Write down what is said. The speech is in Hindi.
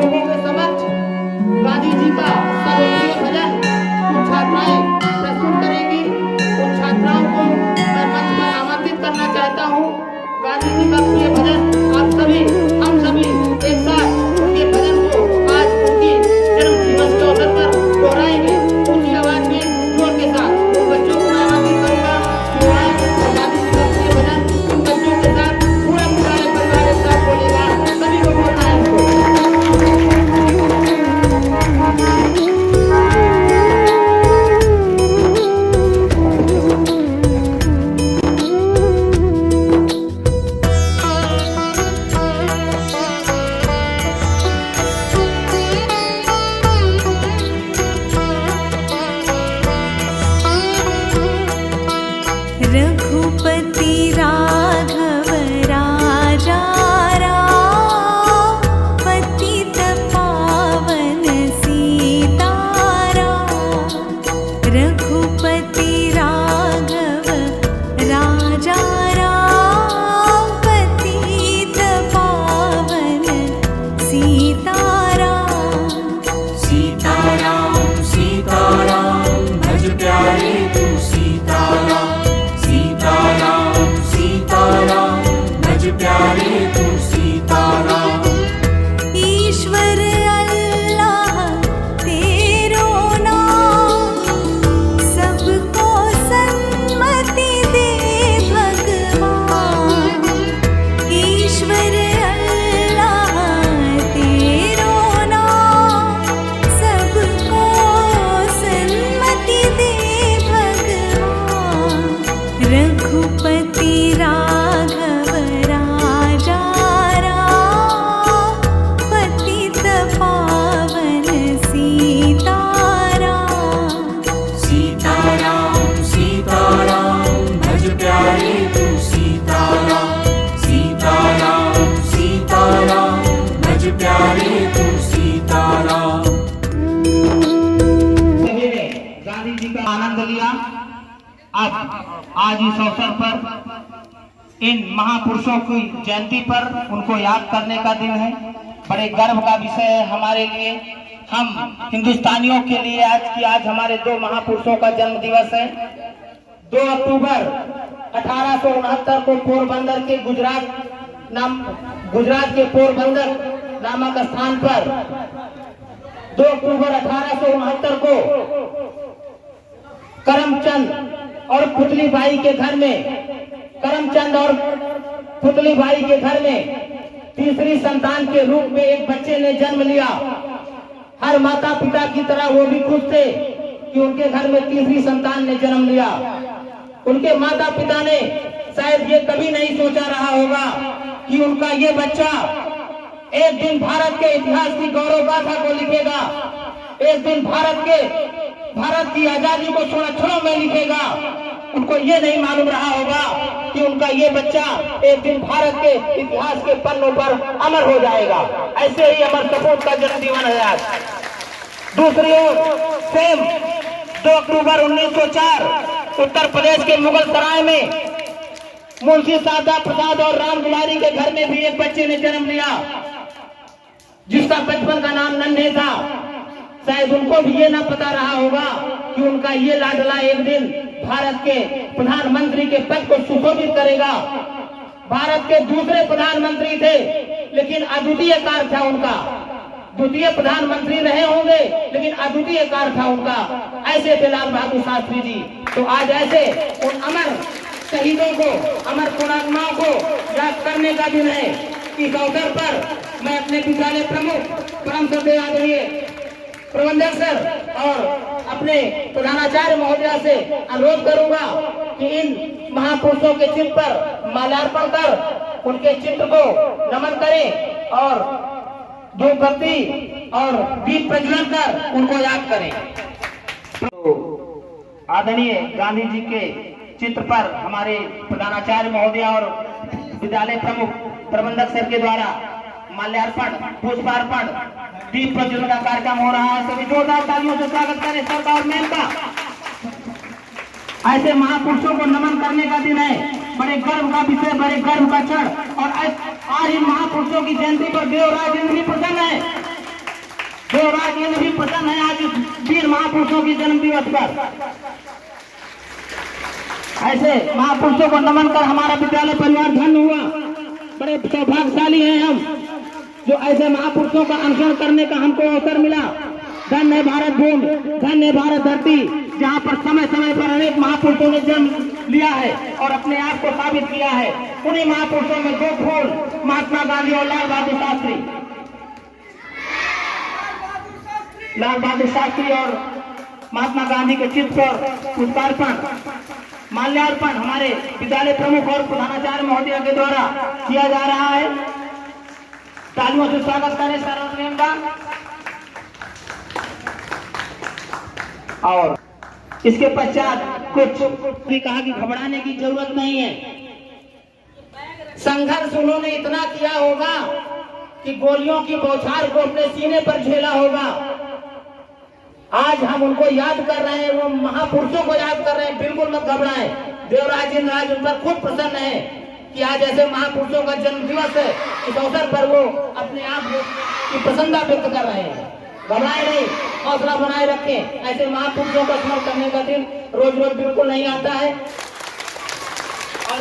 लोगों के समक्ष गांधी जी का सर्वप्रिय भजन कुछ छात्राएं प्रस्तुत करेंगी। उन छात्राओं को मैं मंच पर आमंत्रित करना चाहता हूँ। गांधी जी का प्रिय भजन आप सभी हम सभी एक साथ उनके भजन को आज उनकी जन्म दिवस के अवसर पर दोहराएंगे ऊंची आवाज में जोर के साथ। उन बच्चों को मैं आमंत्रित करूंगा कि वह गांधी जी का प्रिय भजन उन बच्चों के साथ पूरा परिवार एक साथ बोलेगा। सभी को बोलना है इसको। रघुपति राघव राजा राम, पतित पावन सीताराम। रघुपति राघव राजा राम, पतित पावन सीताराम। सीताराम सीताराम भज प्यारे तू सीताराम। सीताराम सीताराम भज प्यारे तू सीताराम। ईश्वर अल्लाह तेरो नाम, सबको सन्मति दे भगवान। ईश्वर अल्लाह तेरो नाम, सबको सन्मति दे भगवान। रघुपति राघव राजा राम, पतित पावन सीताराम। सीताराम सीताराम भज प्यारे तू सीताराम। सीताराम सीताराम भज प्यारे तू सीताराम। सभी ने गांधी जी का आनंद लिया। अब आज इस अवसर पर इन महापुरुषों की जयंती पर उनको याद करने का दिन है। बड़े गर्व का विषय है हमारे लिए, हम हिंदुस्तानियों के लिए आज हमारे दो महापुरुषों का जन्म दिवस है। 2 अक्टूबर 1869 को पोरबंदर के गुजरात के पोरबंदर नामक स्थान पर 2 अक्टूबर 1869 को करमचंद और पुतलीबाई के घर में तीसरी संतान के रूप में एक बच्चे ने जन्म लिया। हर माता पिता की तरह वो भी खुश थे कि उनके घर में तीसरी संतान ने जन्म लिया। उनके माता पिता ने शायद ये कभी नहीं सोचा रहा होगा कि उनका ये बच्चा एक दिन भारत के इतिहास की गौरव गाथा को लिखेगा, एक दिन भारत की आजादी को स्वर्ण में लिखेगा। उनको ये नहीं मालूम रहा होगा कि उनका ये बच्चा एक दिन भारत के इतिहास के पन्नों पर अमर हो जाएगा। ऐसे ही अमर सपूत का जन्मदिन है आज। दूसरी ओर सेम 2 अक्टूबर 1904 उत्तर प्रदेश के मुगल सराय में मुंशी सादा प्रसाद और राम दुलारी के घर में भी एक बच्चे ने जन्म लिया, जिसका बचपन का नाम नन्हे था। शायद उनको भी ये ना पता रहा होगा कि उनका ये लाडला एक दिन भारत के प्रधानमंत्री के पद को सुशोभित करेगा। भारत के दूसरे प्रधानमंत्री थे, लेकिन अद्वितीय कार्य था उनका। द्वितीय प्रधानमंत्री रहे होंगे, लेकिन अद्वितीय कार्य था उनका। ऐसे थे लाल बहादुर शास्त्री जी। तो आज ऐसे उन अमर शहीदों को, अमर पुण्यात्माओं को याद करने का दिन है। इस अवसर पर मैं अपने विद्यालय प्रमुख परम श्रद्धेय आदरणीय प्रबंधक सर और अपने प्रधानाचार्य महोदया से अनुरोध करूंगा कि इन महापुरुषों के चित्र पर माल्यार्पण कर उनके चित्र को नमन करें और धूप बत्ती और दीप प्रज्वलन कर उनको याद करें। तो आदरणीय गांधी जी के चित्र पर हमारे प्रधानाचार्य महोदया और विद्यालय प्रमुख प्रबंधक सर के द्वारा माल्यार्पण, पुष्पार्पण, दीप प्रज्वलन का कार्यक्रम हो रहा है। सभी जोरदार तालियों से स्वागत करें सर का और मैम का। ऐसे महापुरुषों को नमन करने का दिन है, बड़े गर्व का विषय, बड़े गर्व का क्षण। और आज इन महापुरुषों की जयंती पर देवराज इंद्र भी प्रसन्न है। सौभाग्य भी पसंद है आज वीर महापुरुषों के जन्म दिवस पर। ऐसे महापुरुषों को नमन कर हमारा विद्यालय परिवार धन्य हुआ। बड़े सौभाग्यशाली हैं हम जो ऐसे महापुरुषों का अनुसरण करने का हमको अवसर मिला। धन्य है भारत भूमि, धन्य है भारत धरती, जहाँ पर समय समय पर अनेक महापुरुषों ने जन्म लिया है और अपने आप को साबित किया है। उन्हीं महापुरुषों में दो फूल महात्मा गांधी और लाल बहादुर शास्त्री। लाल बहादुर शास्त्री और महात्मा गांधी के चित्र पर पुष्पार्पण माल्यार्पण हमारे विद्यालय प्रमुख और प्रधानाचार्य महोदय के द्वारा किया जा रहा है। तालियों से स्वागत करें सर्वप्रथम का। और इसके पश्चात कुछ भी कहा कि घबराने की जरूरत नहीं है। संघर्ष उन्होंने इतना किया होगा कि गोलियों की बौछार को अपने सीने पर झेला होगा। आज हम उनको याद कर रहे हैं, वो महापुरुषों को याद कर रहे हैं। बिल्कुल मत घबराएं। देवराज इंद्रराज उन पर खुद प्रसन्न है कि आज ऐसे महापुरुषों का जन्म दिवस है। इस अवसर पर वो अपने आप की प्रसन्नता व्यक्त कर रहे हैं। घबराए नहीं, हौसला बनाए रखें। ऐसे महापुरुषों का स्मरण करने का दिन रोज रोज बिल्कुल नहीं आता है। और